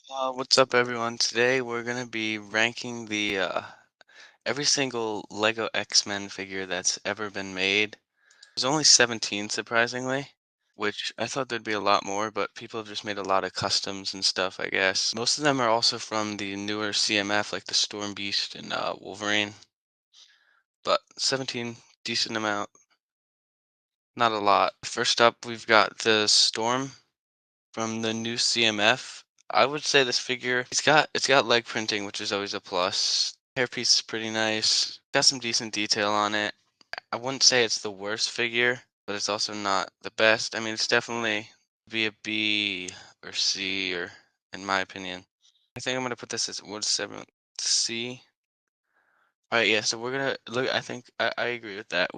What's up, everyone? Today we're gonna be ranking the every single Lego X-Men figure that's ever been made. There's only 17, surprisingly, which I thought there'd be a lot more, but people have just made a lot of customs and stuff, I guess. Most of them are also from the newer CMF, like the Storm Beast and Wolverine, but 17, decent amount, not a lot. First up, we've got the Storm from the new CMF. I would say this figure, it's got leg printing, which is always a plus. Hairpiece is pretty nice. Got some decent detail on it. I wouldn't say it's the worst figure, but it's also not the best. I mean, it's definitely be a B or C, or in my opinion. I think I'm gonna put this as what, seven, C. All right, yeah. So we're gonna look. I think I agree with that.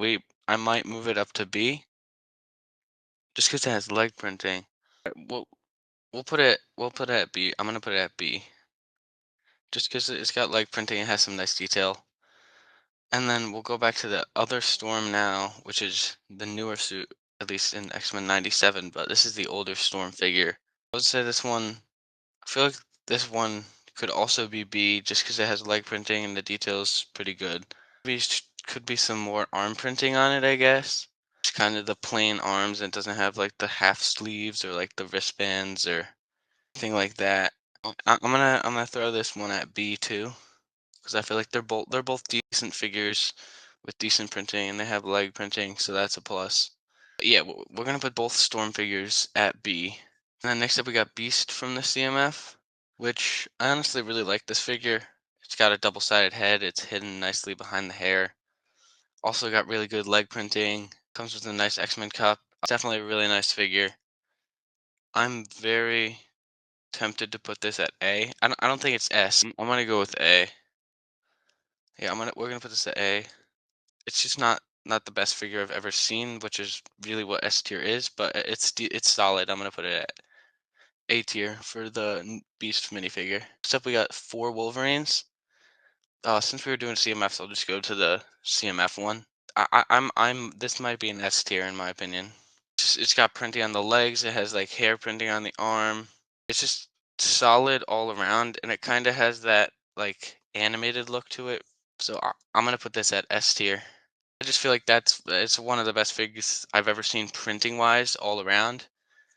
I might move it up to B just because it has leg printing. We'll put it at B. I'm gonna put it at B. Just because it's got leg printing, it has some nice detail. And then we'll go back to the other Storm now, which is the newer suit, at least in X-Men 97, but this is the older Storm figure. I would say this one, I feel like this one could also be B just because it has leg printing and the detail's pretty good. Maybe could be some more arm printing on it, I guess. It's kind of the plain arms and it doesn't have like the half sleeves or like the wristbands or anything like that. I'm gonna throw this one at B too, because I feel like they're both decent figures with decent printing, and they have leg printing, so that's a plus. But yeah, we're gonna put both Storm figures at B. And then next up we got Beast from the CMF, which I honestly really like this figure. It's got a double-sided head. It's hidden nicely behind the hair. Also got really good leg printing. Comes with a nice X-Men cup. Definitely a really nice figure. I'm very tempted to put this at A. I don't think it's S. I'm gonna go with A. Yeah, we're gonna put this at A. It's just not the best figure I've ever seen, which is really what S tier is, but it's solid. I'm gonna put it at A tier for the Beast minifigure. Next up, we got four Wolverines. Since we were doing CMFs, I'll just go to the CMF one. This might be an S tier in my opinion. It's got printing on the legs. It has like hair printing on the arm. It's just solid all around, and it kind of has that like animated look to it. So I'm gonna put this at S tier. I just feel like it's one of the best figures I've ever seen printing wise all around.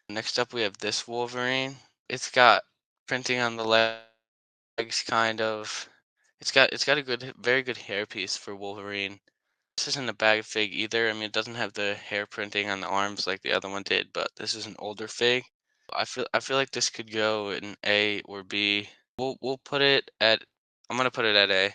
Next up, we have this Wolverine. It's got printing on the legs, kind of. It's got a very good hairpiece for Wolverine. This isn't a bad fig either. I mean, it doesn't have the hair printing on the arms like the other one did, but this is an older fig. I feel like this could go in A or B. We'll put it at. I'm gonna put it at A.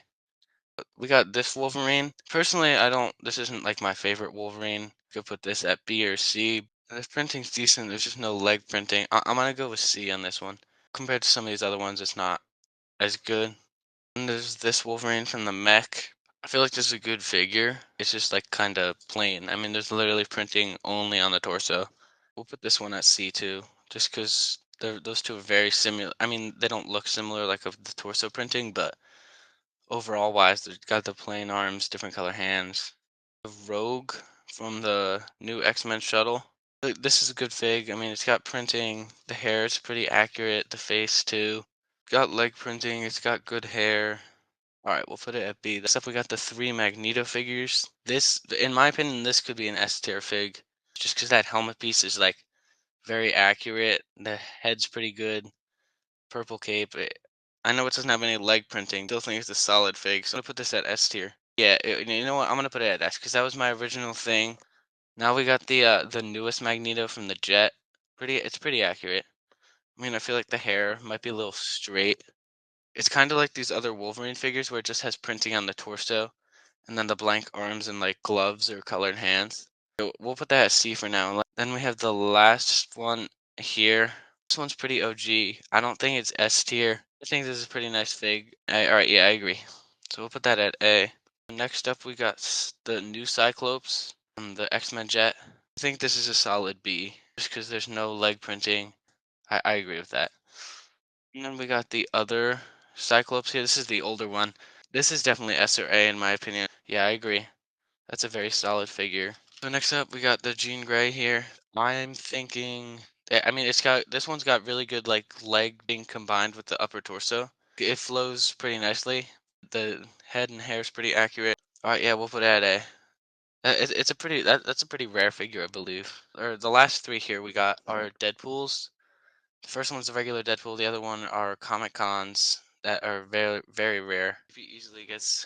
We got this Wolverine. Personally, I don't. This isn't like my favorite Wolverine. Could put this at B or C. This printing's decent. There's just no leg printing. I'm gonna go with C on this one. Compared to some of these other ones, it's not as good. And there's this Wolverine from the mech. I feel like this is a good figure. It's just like kind of plain. I mean, there's literally printing only on the torso. We'll put this one at C too, just because those two are very similar. I mean, they don't look similar like of the torso printing, but overall wise, they've got the plain arms, different color hands. The Rogue from the new X-Men shuttle. This is a good fig. I mean, it's got printing. The hair is pretty accurate. The face too. Got leg printing. It's got good hair. All right, we'll put it at B. Next up, we got the three Magneto figures. This, in my opinion, this could be an S tier fig, just because that helmet piece is like very accurate. The head's pretty good. Purple cape. I know it doesn't have any leg printing. Still think it's a solid fig, so I'm gonna put this at S tier. Yeah, you know what? I'm gonna put it at S because that was my original thing. Now we got the newest Magneto from the Jet. It's pretty accurate. I mean, I feel like the hair might be a little straight. It's kind of like these other Wolverine figures where it just has printing on the torso and then the blank arms and like gloves or colored hands. So we'll put that at C for now. Then we have the last one here. This one's pretty OG. I don't think it's S tier. I think this is a pretty nice fig. All right, yeah, I agree. So we'll put that at A. Next up, we got the new Cyclops from the X-Men Jet. I think this is a solid B, just because there's no leg printing. I agree with that. And then we got the other Cyclops here. This is the older one. This is definitely S or A in my opinion. Yeah, I agree. That's a very solid figure. So next up, we got the Jean Grey here. I'm thinking I mean, it's got this one's got really good like leg being combined with the upper torso. It flows pretty nicely. The head and hair is pretty accurate. All right, yeah, we'll put it at A. It's a pretty that's a pretty rare figure, I believe. Or the last three here we got are Deadpools. The first one's a regular Deadpool. The other one are Comic Cons that are very very rare. If he easily gets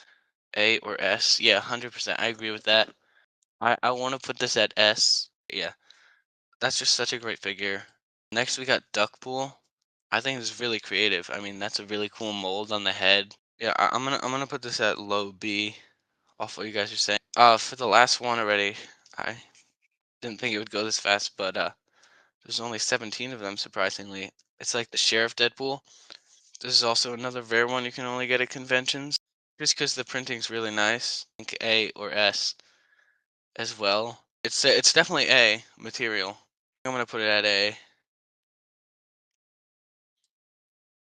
A or S, yeah, 100%. I agree with that. I want to put this at S. Yeah, that's just such a great figure. Next we got Duckpool. I think it's really creative. I mean, that's a really cool mold on the head. Yeah, I'm gonna put this at low B off what you guys are saying. For the last one already, I didn't think it would go this fast, but there's only 17 of them, surprisingly. It's like the Sheriff Deadpool. This is also another rare one you can only get at conventions. Just because the printing's really nice. I think A or S as well. It's definitely A material. I'm gonna put it at A.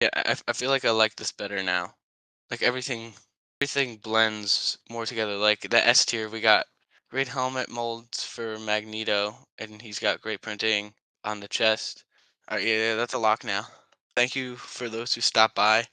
Yeah, I feel like I like this better now. Like everything blends more together. Like the S tier, we got great helmet molds for Magneto, and he's got great printing on the chest. All right, yeah, that's a lock now. Thank you for those who stopped by.